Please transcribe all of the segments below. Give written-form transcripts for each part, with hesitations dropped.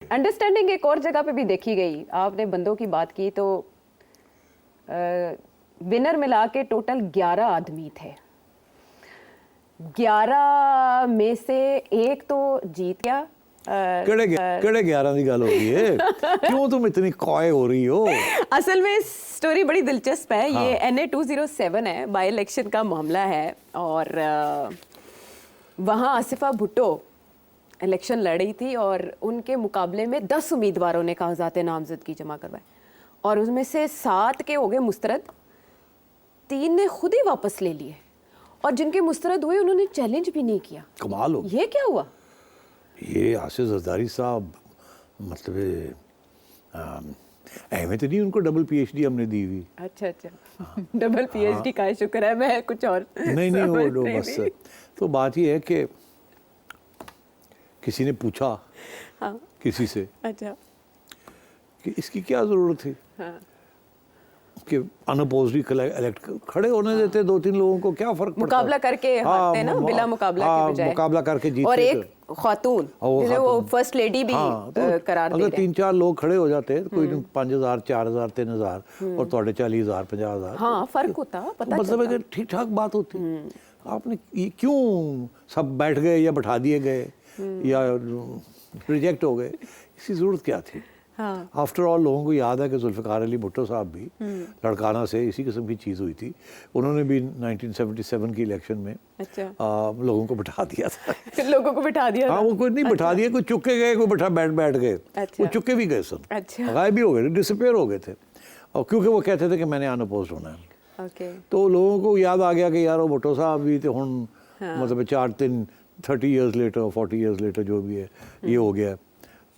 Understanding एक और जगह पे भी देखी गई। आपने बंदों की बात की तो विनर मिला के टोटल 11 आदमी थे। 11 में से एक तो जीत गया। केड़े 11 की गल हो रही है? क्यों तुम इतनी कॉय हो रही हो? असल में स्टोरी बड़ी दिलचस्प है। हाँ। ये NA 207 है, बाई इलेक्शन का मामला है और वहाँ आसिफा भुट्टो इलेक्शन लड़ रही थी और उनके मुकाबले में 10 उम्मीदवारों ने कागजात नामजदगी जमा करवाए और उसमें से 7 के हो गए मुस्तरद, 3 ने खुद ही वापस ले लिए और जिनके मुस्तरद हुए उन्होंने चैलेंज भी नहीं किया। कमाल हो। ये क्या हुआ? ये आसिफ जरदारी साहब मतलब अहमियत नहीं, उनको डबल PhD हमने दी हुई। अच्छा डबल PhD का शुक्र है, मैं कुछ और नहीं वो बस तो बात ये है कि किसी ने पूछा हाँ। किसी से अच्छा कि इसकी क्या ज़रूरत थी कि अनअपोज्ड इलेक्ट खड़े होने देते 2-3 लोगों को, क्या फर्क पड़ता? मुकाबला करके हारते हैं ना, बिला मुकाबला के बजाय मुकाबला करके जीतते। और एक खातून जिसे वो फर्स्ट लेडी भी करार दे अगर रहे हैं। 3-4 लोग खड़े हो जाते कोई 5,000 4,000 3,000 और थोड़े 40,000 50,000, हाँ फर्क होता, पता मतलब है कि ठीक ठाक बात होती। आपने क्यों सब बैठ गए या बैठा दिए गए या रिजेक्ट हो गए? इसकी जरूरत क्या थी? हाँ। आफ्टर ऑल लोगों को याद है कि जुल्फ़िकार अली भुट्टो साहब भी लड़काना से इसी किस्म की चीज़ हुई थी। उन्होंने भी 1977 की इलेक्शन में अच्छा लोगों को बिठा दिया था। लोगों को बिठा दिया हाँ, था। वो कोई नहीं बिठा दिया, कोई चुके गए, कोई बैठ गए। अच्छा। वो चुके भी गए सब, अच्छा। गायब भी हो गए, डिसअपेयर हो गए थे, और क्योंकि वो कहते थे कि मैंने अनअपोज्ड होना है। ओके। तो लोगों को याद आ गया कि यार वो भुट्टो साहब भी थे, हुन मतलब 30 ईयर्स लेटर 40 ईयर्स लेटर जो भी है ये हो गया।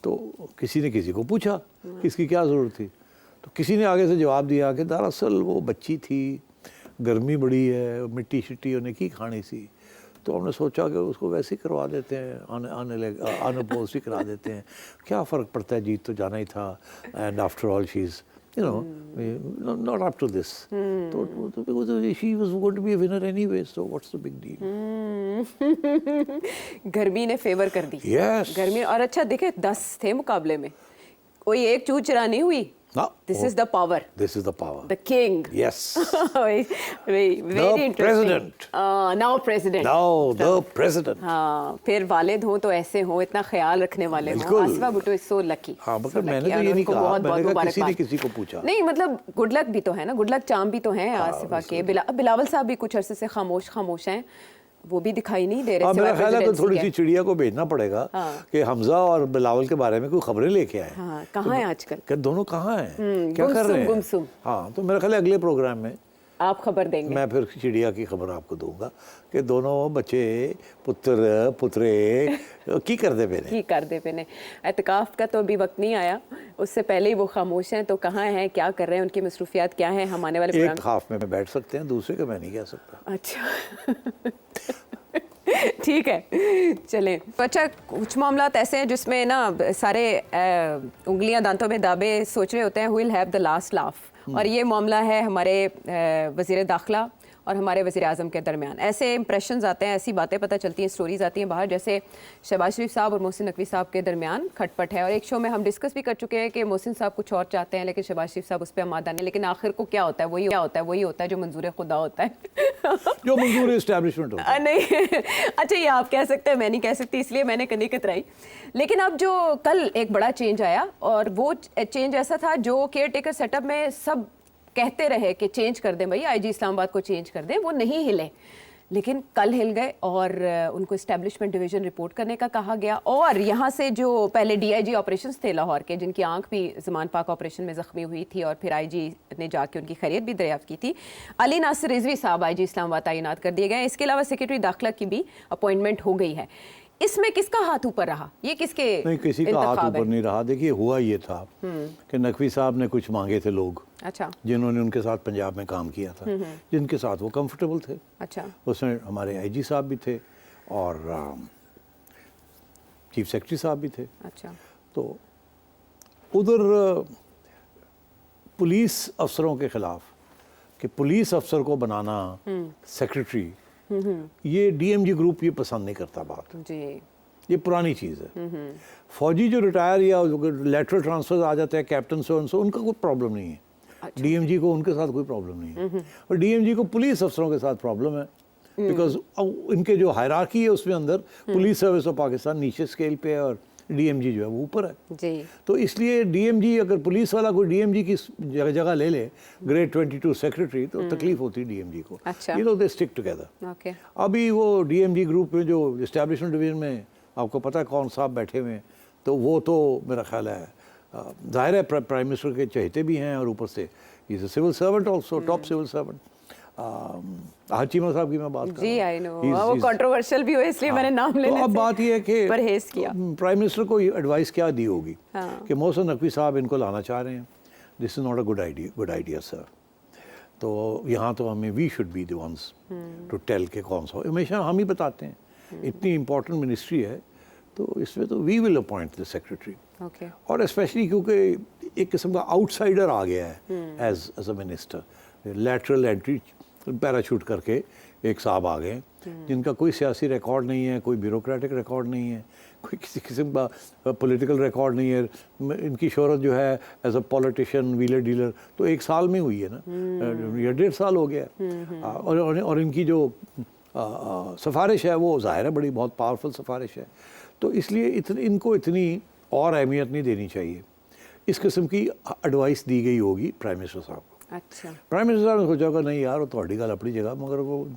तो किसी ने किसी को पूछा कि इसकी क्या ज़रूरत थी, तो किसी ने आगे से जवाब दिया कि दरअसल वो बच्ची थी, गर्मी बड़ी है, मिट्टी शिट्टी उन्हें की खानी सी, तो हमने सोचा कि उसको वैसे ही करवा देते हैं, अनअपोज्ड ही करा देते हैं, क्या फ़र्क पड़ता है, जीत तो जाना ही था, and after all she is not up to this. So because she was going to be a winner anyway, so what's the big deal? गर्मी ने फेवर कर दी। Yes. गर्मी। और अच्छा देखे 10 थे मुकाबले में, कोई एक चूच चरा नहीं हुई। This is the power. This is the power. The king. Yes. very The interesting. president. Now president. Now the president. हाँ, फिर वालिद हो तो ऐसे हो, इतना ख्याल रखने वाले हो। बिल्कुल। Asifa Bhutto is so lucky. हाँ, मगर मैंने तो ये नहीं कहा, मैंने कहा किसी ने किसी को पूछा। नहीं मतलब गुड लक भी तो है ना, गुड लक चाम भी तो हैं आसिफा के। बिलावल साहब भी कुछ अरसे से खामोश हैं, वो भी दिखाई नहीं दे रहे। मेरा ख्याल है तो थोड़ी सी चिड़िया को भेजना पड़ेगा कि हमजा और बिलावल के बारे में कोई खबरें लेके आए। हाँ, कहाँ हैं आजकल? कि दोनों कहाँ हैं, क्या कर रहे हैं? गुमसुम। हाँ, तो मेरा ख्याल है अगले प्रोग्राम में आप खबर देंगे। मैं फिर चिड़िया की खबर आपको दूंगा कि दोनों बच्चे पुत्रे की करते पे ने। एतकाफ का तो अभी वक्त नहीं आया, उससे पहले ही वो खामोश हैं, तो कहाँ हैं, क्या कर रहे हैं, उनकी मसरूफियात क्या हैं? हम आने वाले प्रोग्राम एक हाफ में बैठ सकते हैं, दूसरे का मैं नहीं कह सकता। अच्छा ठीक है, चलें। अच्छा, कुछ मामलात ऐसे हैं जिसमें ना सारे उंगलियां दांतों में दाबे सोच रहे होते हैं, who will have the last laugh. और ये मामला है हमारे वज़ीर दाखिला और हमारे वज़ीर आज़म के दरमियान। ऐसे इंप्रेशंस आते हैं, ऐसी बातें पता चलती हैं, स्टोरीज आती हैं बाहर, जैसे शहबाज शरीफ साहब और मोहसिन नकवी साहब के दरमियान खटपट है। और एक शो में हम डिस्कस भी कर चुके हैं कि मोहसिन साहब कुछ और चाहते हैं लेकिन शहबाज शरीफ साहब उस पर आमादा नहीं। लेकिन आखिर को क्या होता है, वही होता है जो मंजूर खुदा होता है जो मंजूर एस्टैब्लिशमेंट होता है। नहीं अच्छा, ये आप कह सकते हैं, मैं नहीं कह सकती, इसलिए मैंने कनी कतराई। लेकिन अब जो कल एक बड़ा चेंज आया, और वो चेंज ऐसा था जो केयर टेकर सेटअप में सब कहते रहे कि चेंज कर दें भाई, IG इस्लामाबाद को चेंज कर दें, वो नहीं हिले। लेकिन कल हिल गए और उनको इस्टेब्लिशमेंट डिवीज़न रिपोर्ट करने का कहा गया। और यहाँ से जो पहले DIG ऑपरेशंस थे लाहौर के, जिनकी आंख भी ज़मान पाक ऑपरेशन में ज़ख्मी हुई थी और फिर IG ने जाके उनकी खैरियत भी दरियाफ्त की थी, अली नासिर रिजवी साहब IG इस्लामाबाद तैनात कर दिए गए। इसके अलावा सेक्रेटरी दाखिला की भी अपॉइंटमेंट हो गई है। इसमें किसका हाथ ऊपर रहा? ये किसके? नहीं, किसी का हाथ ऊपर नहीं रहा। देखिए, हुआ ये था कि नकवी साहब ने कुछ मांगे थे लोग, अच्छा, जिन्होंने उनके साथ पंजाब में काम किया था, जिनके साथ वो कंफर्टेबल थे। अच्छा, उसमें हमारे IG साहब भी थे और चीफ सेक्रेटरी साहब भी थे। अच्छा, तो उधर पुलिस अफसरों के खिलाफ कि पुलिस अफसर को बनाना सेक्रेटरी, ये DMG ग्रुप ये पसंद नहीं करता बात जी। ये पुरानी चीज़ है। फौजी जो रिटायर या लेटरल ट्रांसफर आ जाते हैं कैप्टन से उनका कोई प्रॉब्लम नहीं है। डीएमजी को उनके साथ कोई प्रॉब्लम नहीं है, और डीएमजी को पुलिस अफसरों के साथ प्रॉब्लम है, बिकॉज इनके जो हायरार्की है उसमें अंदर पुलिस सर्विस ऑफ पाकिस्तान नीचे स्केल पे है और डीएमजी जो है वो ऊपर है जी। तो इसलिए डीएमजी, अगर पुलिस वाला कोई डीएमजी की जगह ले ले ग्रेड 22 सेक्रेटरी, तो तकलीफ होती है डीएमजी को। अच्छा। ये लोग दे स्टिक टुगेदर। ओके। अभी वो डीएमजी ग्रुप में जो एस्टैब्लिशमेंट डिवीजन में आपको पता है कौन साहब बैठे हुए हैं, तो वो तो मेरा ख्याल है जाहिर है प्राइम मिनिस्टर के चहेते भी हैं, और ऊपर से is a civil servant also, top civil servant. Cheema साहब की मैं बात कर जी, आई नो वो कंट्रोवर्शियल भी हो, इसलिए मैंने नाम लेने तो अब से बात ये है कि परहेज किया। प्राइम मिनिस्टर को एडवाइस क्या दी होगी हाँ। कि मोहसिन नकवी साहब इनको लाना चाह रहे हैं, this is not a good idea sir. तो यहाँ तो हमें we should be the ones to tell के कौन सा, हमेशा हम ही बताते हैं, इतनी इंपॉर्टेंट मिनिस्ट्री है तो इसमें तो we will appoint the secretary. Okay. और स्पेशली क्योंकि एक किस्म का आउटसाइडर आ गया है as a minister, lateral entry parachute करके एक साहब आ गए जिनका कोई सियासी रिकॉर्ड नहीं है, कोई ब्यूरोक्रेटिक रिकॉर्ड नहीं है, कोई किसी किस्म का पॉलिटिकल रिकॉर्ड नहीं है। इनकी शोहरत जो है as a politician wheeler dealer तो एक साल में हुई है ना, या 1.5 साल हो गया है। और इनकी जो सिफारिश है वो जाहिर है बड़ी बहुत पावरफुल सिफारिश है, तो इसलिए इनको इतनी और अहमियत नहीं देनी चाहिए। इस किस्म की एडवाइस दी गई होगी प्राइम मिनिस्टर साहब को। अच्छा। प्राइम मिनिस्टर साहब ने सोचा होगा नहीं यार वो थोड़ी गल अपनी जगह, मगर वो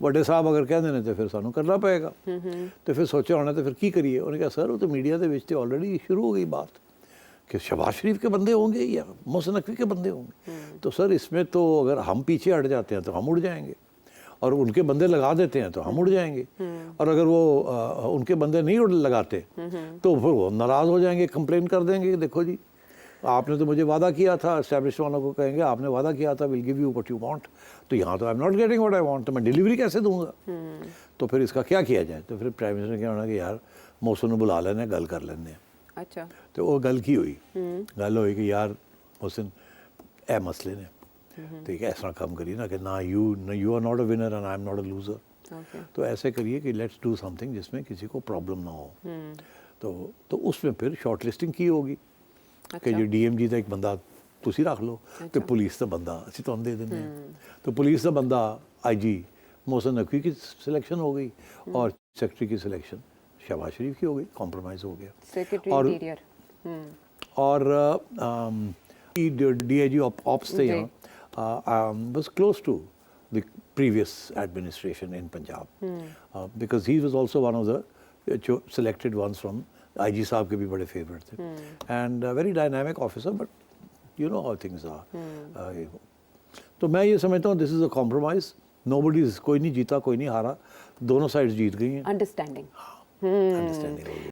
बड़े साहब अगर कह देने तो फिर सानू करना पएगा। तो फिर सोचा होना तो फिर की करिए। उन्होंने कहा सर वो तो मीडिया के विच ऑलरेडी शुरू हो गई बात कि शहबाज शरीफ के बंदे होंगे या मोहसिन नकवी के बंदे होंगे, तो सर इसमें तो अगर हम पीछे हट जाते हैं तो हम उड़ जाएंगे, और उनके बंदे लगा देते हैं तो हम उड़ जाएंगे, और अगर वो उनके बंदे नहीं लगाते तो फिर वो नाराज़ हो जाएंगे, कंप्लेन कर देंगे कि देखो जी आपने तो मुझे वादा किया था, एस्टैब्लिश वालों को कहेंगे आपने वादा किया था will give you what you want, तो यहाँ तो आई am not getting what I want, तो मैं डिलीवरी कैसे दूंगा। तो फिर इसका क्या किया जाए। तो फिर प्राइम मिनिस्टर ने क्या होना कि यार मौसम को बुला लेने, गल कर लेने। अच्छा। तो वो गल की हुई, गल हुई कि यार मोहसिन ए मसले ने ठीक है ऐसा काम करिए ना कि ना you are not a winner and I am not a loser. तो ऐसे करिए कि लेट्स डू समथिंग जिसमें किसी को प्रॉब्लम ना हो। तो उसमें फिर शॉर्ट लिस्टिंग की होगी कि जो डीएमजी का एक बंदा तुसी रख लो, तो पुलिस का बंदा असी तुहानू दे देंगे। तो पुलिस का बंदा आईजी मोहसिन नकवी की सिलेक्शन हो गई, और सेक्रेटरी की सिलेक्शन शहबाज शरीफ की हो गई, कॉम्प्रोमाइज़ हो गया। सेक्रेटरी और डीआईजी ऑप्स थे यहाँ was close to the previous administration in Punjab, because he was also one of the selected ones from IG साहब के भी बड़े favorite थे, and a very dynamic officer, but you know how things are. तो मैं ये समझता हूँ this is a compromise, nobody is, कोई नहीं जीता कोई नहीं हारा, दोनों साइड्स जीत गई हैं, अंडरस्टैंडिंग अंडरस्टैंडिंग हो गई।